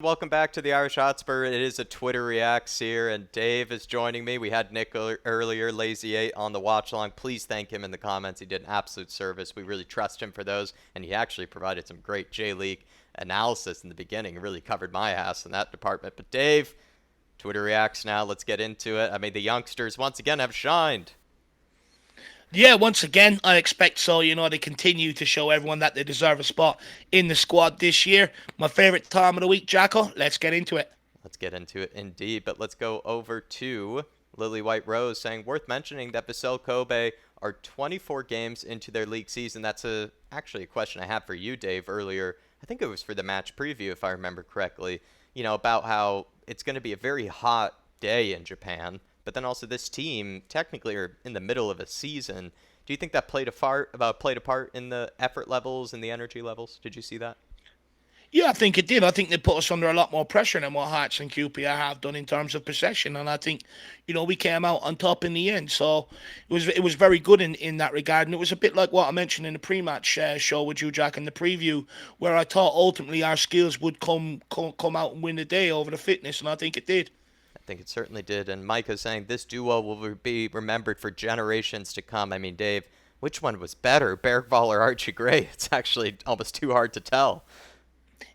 Welcome back to the Irish Hotspur. It is a Twitter Reacts here, and Dave is joining me. We had Nick earlier, Lazy 8, on the watch along. Please thank him in the comments. He did an absolute service. We really trust him for those, and he actually provided some great J League analysis in the beginning. It really covered my ass in that department. But Dave, Twitter Reacts now. Let's get into it. I mean, the youngsters once again have shined. Yeah, once again, I expect so. They continue to show everyone that they deserve a spot in the squad this year. My favourite time of the week, Jacko. Let's get into it. Let's get into it indeed, but let's go over to Lily White Rose saying, worth mentioning that Vissel Kobe are 24 games into their league season. That's actually a question I had for you, Dave, earlier. I think it was for the match preview, if I remember correctly, about how it's going to be a very hot day in Japan, but then also this team technically are in the middle of a season. Do you think that played a part in the effort levels and the energy levels? Did you see that? Yeah, I think it did. I think they put us under a lot more pressure than what Hearts and QPR have done in terms of possession, and I think, we came out on top in the end. So it was very good in that regard, and it was a bit like what I mentioned in the pre-match show with you, Jack, in the preview, where I thought ultimately our skills would come out and win the day over the fitness, and I think it did. I think it certainly did. And Micah saying this duo will be remembered for generations to come. I mean, Dave, which one was better, Bergvall or Archie Gray? It's actually almost too hard to tell.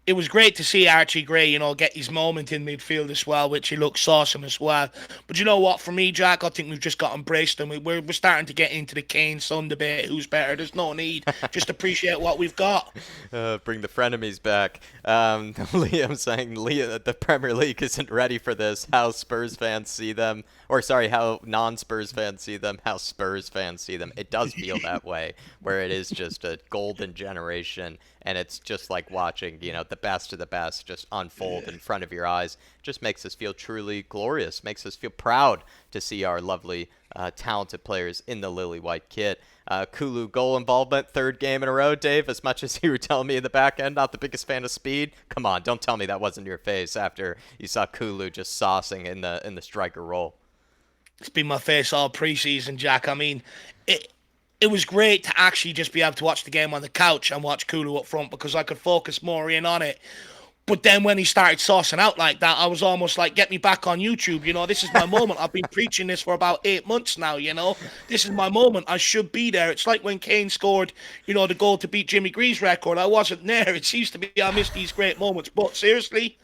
It was great to see Archie Gray, get his moment in midfield as well, which he looks awesome as well. But you know what? For me, Jack, I think we've just got embraced and we're starting to get into the Kane Son debate. Who's better? There's no need. Just appreciate what we've got. Bring the frenemies back. Liam saying the Premier League isn't ready for this. How Spurs fans see them, or sorry, how non-Spurs fans see them, how Spurs fans see them. It does feel that way, where it is just a golden generation, and it's just like watching, the best of the best just unfold in front of your eyes. Just makes us feel truly glorious. Makes us feel proud to see our lovely, talented players in the lily white kit. Kulu goal involvement, third game in a row, Dave. As much as you were telling me in the back end, not the biggest fan of speed. Come on, don't tell me that wasn't your face after you saw Kulu just saucing in the striker role. It's been my face all preseason, Jack. I mean, it was great to actually just be able to watch the game on the couch and watch Kulu up front because I could focus more in on it. But then when he started saucing out like that, I was almost like, get me back on YouTube. This is my moment. I've been preaching this for about 8 months now. This is my moment. I should be there. It's like when Kane scored, the goal to beat Jimmy Greaves' record. I wasn't there. It seems to be I missed these great moments. But seriously,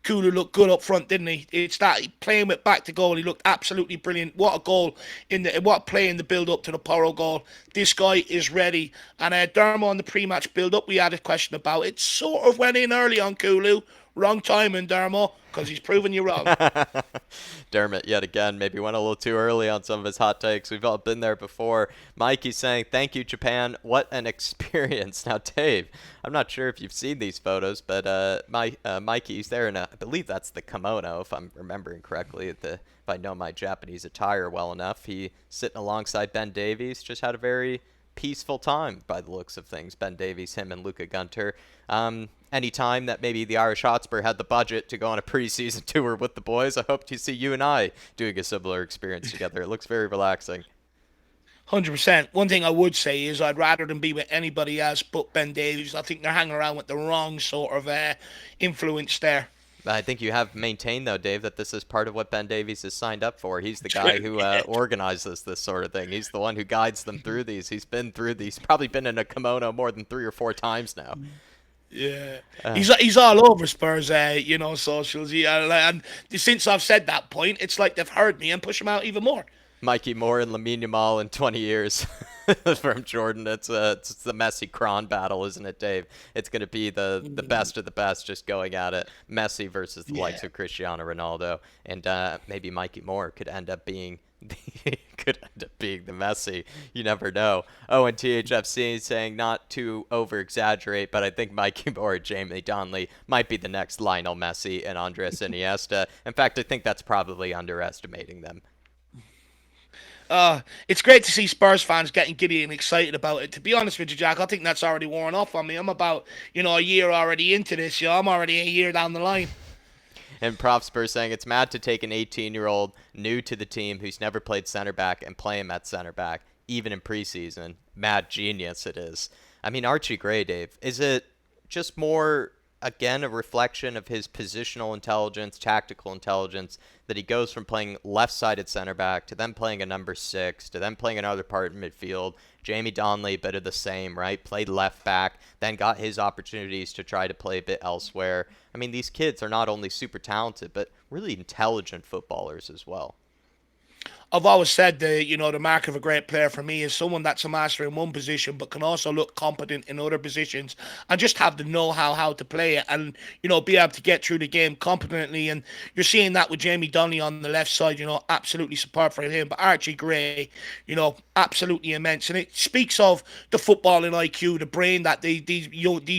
Kulu looked good up front, didn't he? It's that playing it back to goal. He looked absolutely brilliant. What a goal what play in the build up to the Porro goal. This guy is ready. And Dermo on the pre-match build up, we had a question about it. Sort of went in early on Kulu. Wrong timing, Dermo, because he's proven you wrong. Dermot, yet again, maybe went a little too early on some of his hot takes. We've all been there before. Mikey saying, thank you, Japan. What an experience. Now, Dave, I'm not sure if you've seen these photos, but Mikey's there, and I believe that's the kimono, if I'm remembering correctly. If I know my Japanese attire well enough. He sitting alongside Ben Davies, just had a very peaceful time by the looks of things. Ben Davies, him, and Luca Gunter. Any time that maybe the Irish Hotspur had the budget to go on a preseason tour with the boys, I hope to see you and I doing a similar experience together. It looks very relaxing. 100%. One thing I would say is I'd rather than be with anybody else but Ben Davies. I think they're hanging around with the wrong sort of influence there. I think you have maintained, though, Dave, that this is part of what Ben Davies has signed up for. He's the guy who organizes this sort of thing. He's the one who guides them through these. He's been through these. Probably been in a kimono more than 3 or 4 times now. Yeah, he's all over Spurs, socials. Yeah, and since I've said that point, it's like they've heard me and push him out even more. Mikey Moore and Lamine Yamal in 20 years from Jordan. It's the Messi Kron battle, isn't it, Dave? It's going to be the best of the best just going at it. Messi versus the likes of Cristiano Ronaldo, and maybe Mikey Moore could end up being the Messi. You never know. Oh, and THFC saying not to over exaggerate, but I think Mikey Moore and Jamie Donnelly might be the next Lionel Messi and Andres Iniesta. In fact, I think that's probably underestimating them. It's great to see Spurs fans getting giddy and excited about it. To be honest with you, Jack, I think that's already worn off on me. I'm about, a year already into this. I'm already a year down the line. And Prof Spurs saying it's mad to take an 18-year-old new to the team who's never played center back and play him at center back, even in preseason. Mad genius it is. I mean, Archie Gray, Dave, is it just more again, a reflection of his positional intelligence, tactical intelligence, that he goes from playing left-sided center back to then playing a number 6 to then playing another part in midfield. Jamie Donnelly, a bit of the same, right? Played left back, then got his opportunities to try to play a bit elsewhere. I mean, these kids are not only super talented, but really intelligent footballers as well. I've always said the mark of a great player for me is someone that's a master in one position but can also look competent in other positions and just have the know-how how to play it and be able to get through the game competently. And you're seeing that with Jamie Donnelly on the left side, absolutely superb for him. But Archie Gray, absolutely immense, and it speaks of the footballing IQ, the brain that these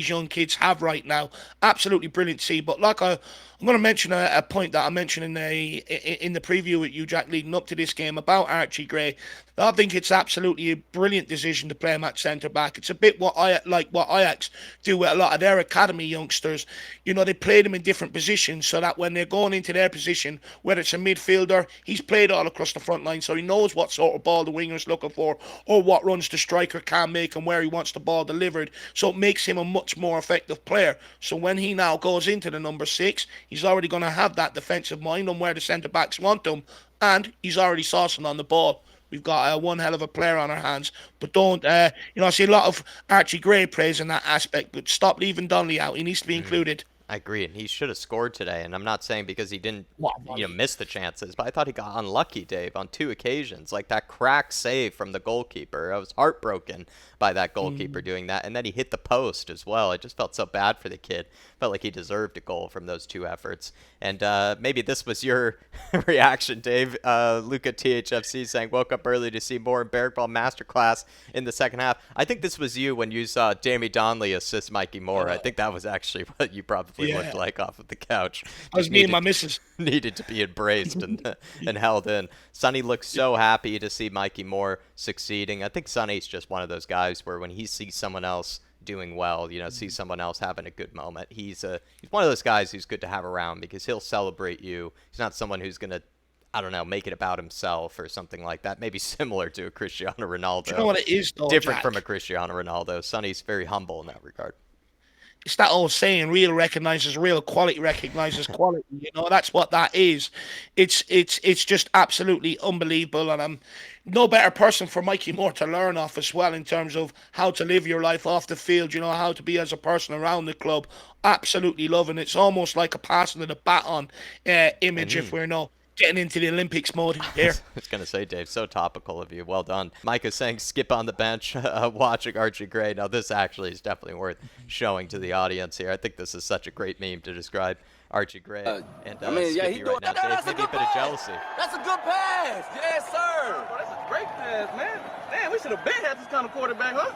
young kids have right now. Absolutely brilliant to see. But I'm going to mention a point that I mentioned in the preview with you, Jack, leading up to this game about Archie Gray. I think it's absolutely a brilliant decision to play him at centre back. It's a bit what Ajax do with a lot of their academy youngsters. They play them in different positions so that when they're going into their position, whether it's a midfielder, he's played all across the front line, so he knows what sort of ball the winger's looking for or what runs the striker can make and where he wants the ball delivered. So it makes him a much more effective player. So when he now goes into the number 6, he's already going to have that defensive mind on where the centre backs want him, and he's already saucing on the ball. We've got one hell of a player on our hands. But don't, I see a lot of Archie Gray praise in that aspect, but stop leaving Donnelly out. He needs to be included. I agree, and he should have scored today. And I'm not saying because he didn't, miss the chances, but I thought he got unlucky, Dave, on 2 occasions. Like that crack save from the goalkeeper. I was heartbroken by that goalkeeper doing that, and then he hit the post as well. I just felt so bad for the kid. Felt like he deserved a goal from those 2 efforts. And maybe this was your reaction, Dave. Luca THFC saying, woke up early to see more Barrack Ball Masterclass in the second half. I think this was you when you saw Jamie Donnelly assist Mikey Moore. I think that was actually what you probably looked like off of the couch. I was me and my missus. Needed to be embraced and held in. Sonny looks so happy to see Mikey Moore succeeding. I think Sonny's just one of those guys where when he sees someone else doing well, sees someone else having a good moment, he's one of those guys who's good to have around because he'll celebrate you. He's not someone who's going to, I don't know, make it about himself or something like that. Maybe similar to a Cristiano Ronaldo. Do you know what it is, though, different Jack? from a Cristiano Ronaldo. Sonny's very humble in that regard. It's that old saying, real recognizes real, quality recognizes quality. That's what that is. It's just absolutely unbelievable. And I'm no better person for Mikey Moore to learn off as well in terms of how to live your life off the field, how to be as a person around the club. Absolutely loving it. It's almost like a passing of the baton image if we're getting into the Olympics mode here. I was going to say, Dave, so topical of you. Well done. Micah saying skip on the bench, watching Archie Gray. Now, this actually is definitely worth showing to the audience here. I think this is such a great meme to describe Archie Gray. And Skippy right now, Dave, maybe a bit of jealousy. That's a good pass. Yes, sir. Oh, that's a great pass, man. Man, we should have been had this kind of quarterback, huh?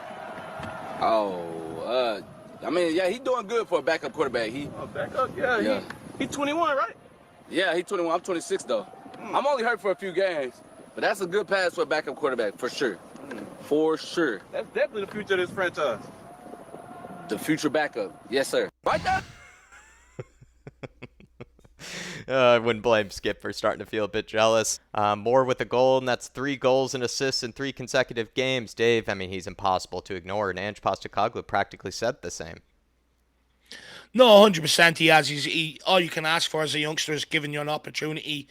He's doing good for a backup quarterback. Backup? Yeah. He's 21, right? Yeah, he's 21. I'm 26, though. I'm only hurt for a few games, but that's a good pass for a backup quarterback, for sure. For sure. That's definitely the future of this franchise. The future backup. Yes, sir. Right there. I wouldn't blame Skip for starting to feel a bit jealous. Moore with a goal, and that's 3 goals and assists in 3 consecutive games. Dave, he's impossible to ignore, and Ange Postecoglou practically said the same. No, 100% he has. All you can ask for as a youngster is giving you an opportunity.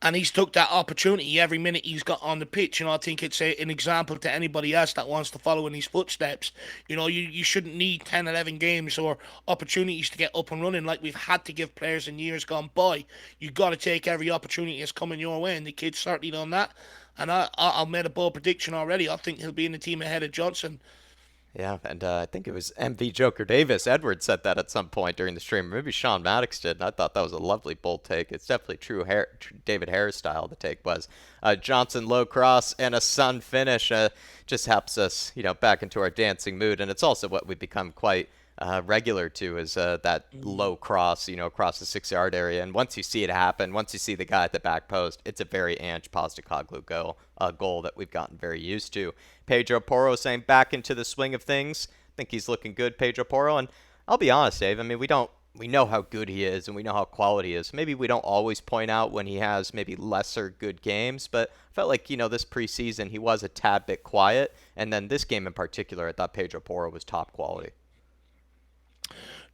And he's took that opportunity every minute he's got on the pitch. I think it's an example to anybody else that wants to follow in his footsteps. You shouldn't need 10, 11 games or opportunities to get up and running like we've had to give players in years gone by. You've got to take every opportunity that's coming your way, and the kid's certainly done that. And I've made a bold prediction already. I think he'll be in the team ahead of Johnson. Yeah, and I think it was MV Joker Davis. Edwards said that at some point during the stream. Maybe Sean Maddox did, and I thought that was a lovely bold take. It's definitely true David Harris style, the take was. Johnson low cross and a sun finish just helps us, back into our dancing mood. And it's also what we've become quite regular to is that low cross, across the 6-yard area. And once you see it happen, once you see the guy at the back post, it's a very Ange Postecoglou goal that we've gotten very used to. Pedro Porro saying back into the swing of things. I think he's looking good, Pedro Porro. And I'll be honest, Dave, we know how good he is and we know how quality he is. Maybe we don't always point out when he has maybe lesser good games, but I felt like, this preseason he was a tad bit quiet. And then this game in particular, I thought Pedro Porro was top quality.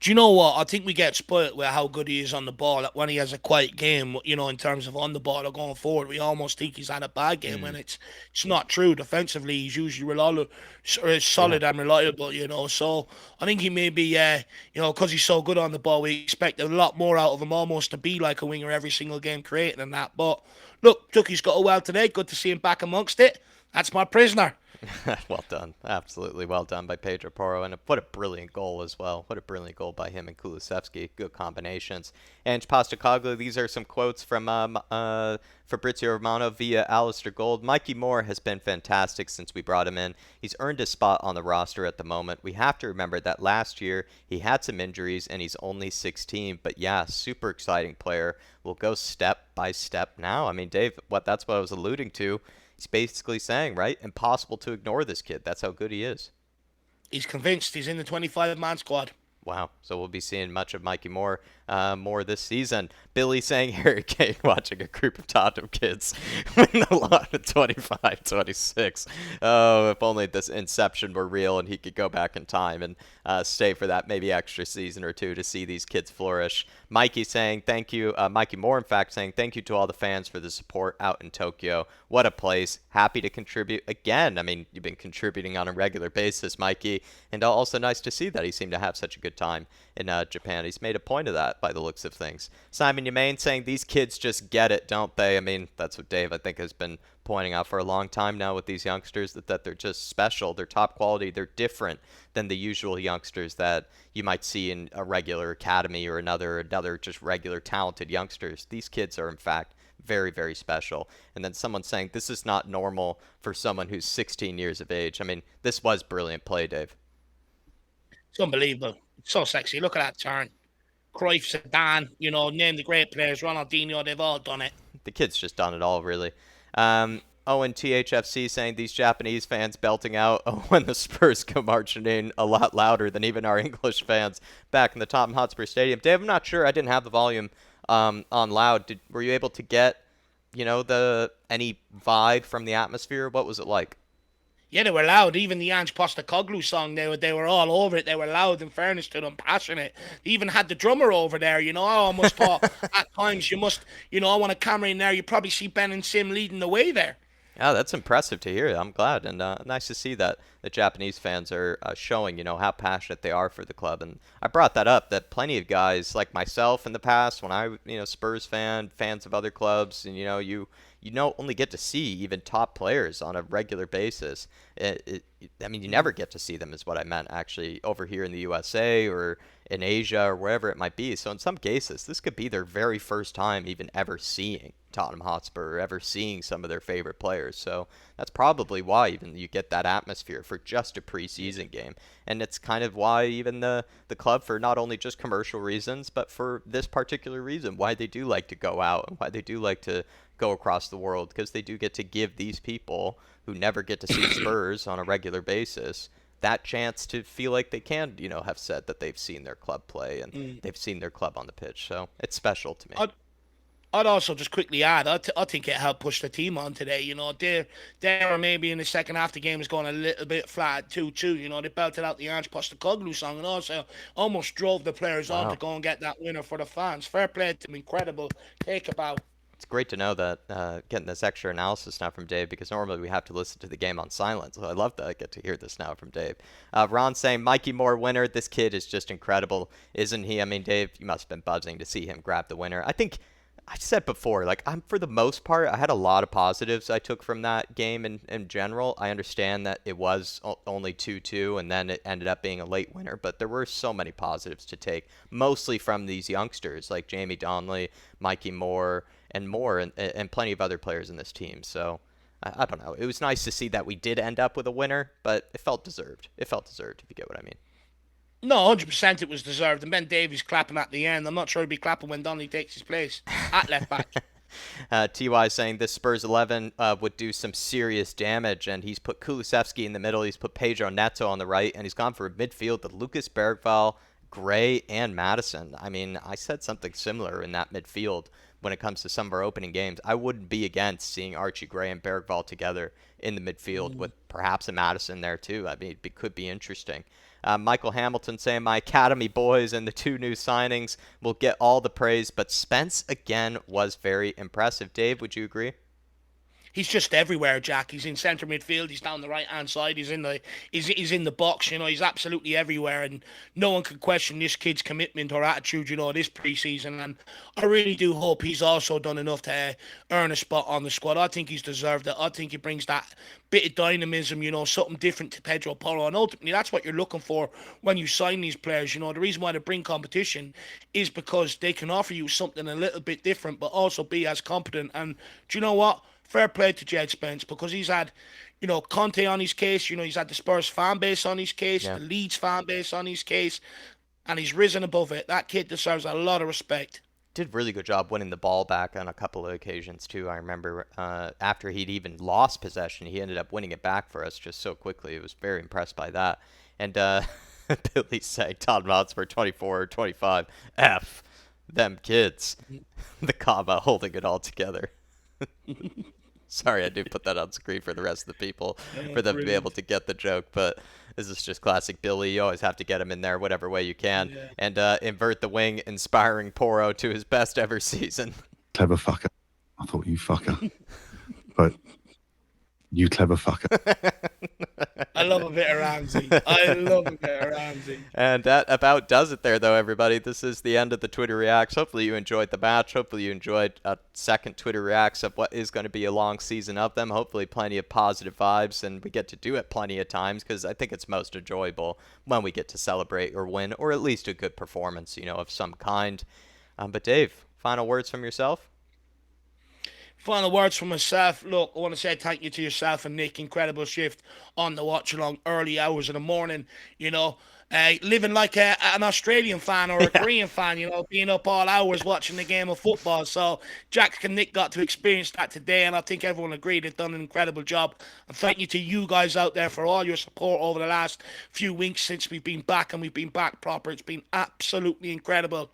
Do you know what? I think we get spoilt with how good he is on the ball. Like when he has a quiet game, in terms of on the ball or going forward, we almost think he's had a bad game when it's not true. Defensively, he's usually reliable, Yeah. solid and reliable. So I think he may be, because he's so good on the ball, we expect a lot more out of him, almost to be like a winger every single game, creating and that. But look, Tucky's got a well today. Good to see him back amongst it. That's my prisoner. Well done. Absolutely well done by Pedro Porro. And what a brilliant goal as well. What a brilliant goal by him and Kulusevski. Good combinations. And Postecoglou, these are some quotes from Fabrizio Romano via Alistair Gold. Mikey Moore has been fantastic since we brought him in. He's earned a spot on the roster at the moment. We have to remember that last year he had some injuries and he's only 16. But yeah, super exciting player. We'll go step by step now. I mean, Dave, that's what I was alluding to. He's basically saying, right, impossible to ignore this kid. That's how good he is. He's convinced he's in the 25-man squad. Wow. So we'll be seeing much of Mikey Moore more this season. Billy saying Harry Kane watching a group of Tottenham kids win a lot of 25-26. Oh, if only this Inception were real and he could go back in time and stay for that maybe extra season or two to see these kids flourish. Mikey saying thank you. Mikey Moore, in fact, saying thank you to all the fans for the support out in Tokyo. What a place. Happy to contribute again. I mean, you've been contributing on a regular basis, Mikey. And also nice to see that he seemed to have such a good time in Japan. He's made a point of that by the looks of things. Simon Yemaine saying these kids just get it, don't they? I mean, that's what Dave, I think, has been pointing out for a long time now with these youngsters, that they're just special. They're top quality. They're different than the usual youngsters that you might see in a regular academy or another just regular talented youngsters. These kids are, in fact, very, very special. And then someone saying this is not normal for someone who's 16 years of age. I mean, this was brilliant play, Dave. It's unbelievable. It's so sexy. Look at that turn. Cruyff, Zidane, name the great players. Ronaldinho, they've all done it. The kid's just done it all, really. Owen THFC saying these Japanese fans belting out when the Spurs go marching in a lot louder than even our English fans back in the Tottenham Hotspur Stadium. Dave, I'm not sure. I didn't have the volume on loud. Were you able to get, any vibe from the atmosphere? What was it like? Yeah, they were loud. Even the Postecoglou song, they were all over it. They were loud, in fairness to them, passionate. They even had the drummer over there, I almost thought at times I want a camera in there. You probably see Ben and Sim leading the way there. Yeah, that's impressive to hear. I'm glad, and nice to see that the Japanese fans are showing, how passionate they are for the club. And I brought that up, that plenty of guys like myself in the past, when I, Spurs fans of other clubs, and you only get to see even top players on a regular basis. I mean, you never get to see them, is what I meant, actually, over here in the USA or in Asia or wherever it might be. So in some cases, this could be their very first time even ever seeing Tottenham Hotspur or ever seeing some of their favorite players. So that's probably why even you get that atmosphere for just a preseason game. And it's kind of why even the club, for not only just commercial reasons, but for this particular reason, why they do like to go out and why they do like to go across the world, because they do get to give these people who never get to see Spurs on a regular basis that chance to feel like they can, have said that they've seen their club play and they've seen their club on the pitch. So it's special to me. I'd also just quickly add, I think it helped push the team on today. They were maybe in the second half, the game was going a little bit flat at 2-2. They belted out the Postecoglou song and also almost drove the players on to go and get that winner for the fans. Fair play to them, incredible. Take a bow. It's great to know that getting this extra analysis now from Dave, because normally we have to listen to the game on silent. So I love that I get to hear this now from Dave. Ron saying, Mikey Moore winner. This kid is just incredible, isn't he? I mean, Dave, you must have been buzzing to see him grab the winner. I think I said before, for the most part, I had a lot of positives I took from that game in general. I understand that it was only 2-2 and then it ended up being a late winner, but there were so many positives to take, mostly from these youngsters like Jamie Donnelly, Mikey Moore, and more, and plenty of other players in this team. So I don't know. It was nice to see that we did end up with a winner, but it felt deserved. It felt deserved, if you get what I mean. No, 100% it was deserved. And Ben Davies clapping at the end. I'm not sure he'll be clapping when Donnelly takes his place at left back. TY saying this Spurs 11 would do some serious damage, and he's put Kulusevski in the middle. He's put Pedro Neto on the right, and he's gone for a midfield with Lucas Bergvall, Gray, and Madison. I mean, I said something similar in that midfield when it comes to some of our opening games. I wouldn't be against seeing Archie Gray and Bergvall together in the midfield with perhaps a Madison there too. I mean, it could be interesting. Michael Hamilton saying, my academy boys and the 2 new signings will get all the praise, but Spence again was very impressive. Dave, would you agree? He's just everywhere, Jack. He's in centre midfield. He's down the right-hand side. He's in the box. He's absolutely everywhere, and no one can question this kid's commitment or attitude. This pre-season, and I really do hope he's also done enough to earn a spot on the squad. I think he's deserved it. I think he brings that bit of dynamism, something different to Pedro Porro, and ultimately that's what you're looking for when you sign these players. The reason why they bring competition is because they can offer you something a little bit different, but also be as competent. And do you know what? Fair play to Jed Spence, because he's had, Conte on his case. He's had the Spurs fan base on his case, the Leeds fan base on his case, and he's risen above it. That kid deserves a lot of respect. Did a really good job winning the ball back on a couple of occasions too. I remember after he'd even lost possession, he ended up winning it back for us just so quickly. I was very impressed by that. And Billy saying Tottenham Hotspur 24 or 25. F them kids. The comma holding it all together. Sorry, I do put that on screen for the rest of the people, for them to be able to get the joke, but this is just classic Billy. You always have to get him in there whatever way you can. Yeah. And invert the wing, inspiring Porro to his best ever season. Clever fucker. I thought you fucker. But you clever fucker. I love a bit of Ramsey. And that about does it there, though, everybody. This is the end of the Twitter Reacts. Hopefully you enjoyed the match. Hopefully you enjoyed a second Twitter Reacts of what is going to be a long season of them. Hopefully plenty of positive vibes, and we get to do it plenty of times because I think it's most enjoyable when we get to celebrate or win, or at least a good performance, of some kind. But Dave, final words from yourself? Final words from myself. Look, I want to say thank you to yourself and Nick. Incredible shift on the watch along, early hours of the morning. Living like an Australian fan or a Korean fan, being up all hours watching the game of football. So Jack and Nick got to experience that today, and I think everyone agreed they've done an incredible job. And thank you to you guys out there for all your support over the last few weeks since we've been back, and we've been back proper. It's been absolutely incredible.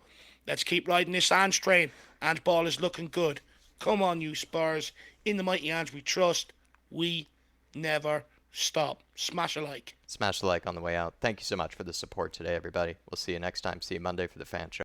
Let's keep riding this Ange train. Ange ball is looking good. Come on, you Spurs. In the mighty Ange we trust. We never stop. Smash a like. Smash the like on the way out. Thank you so much for the support today, everybody. We'll see you next time. See you Monday for the fan show.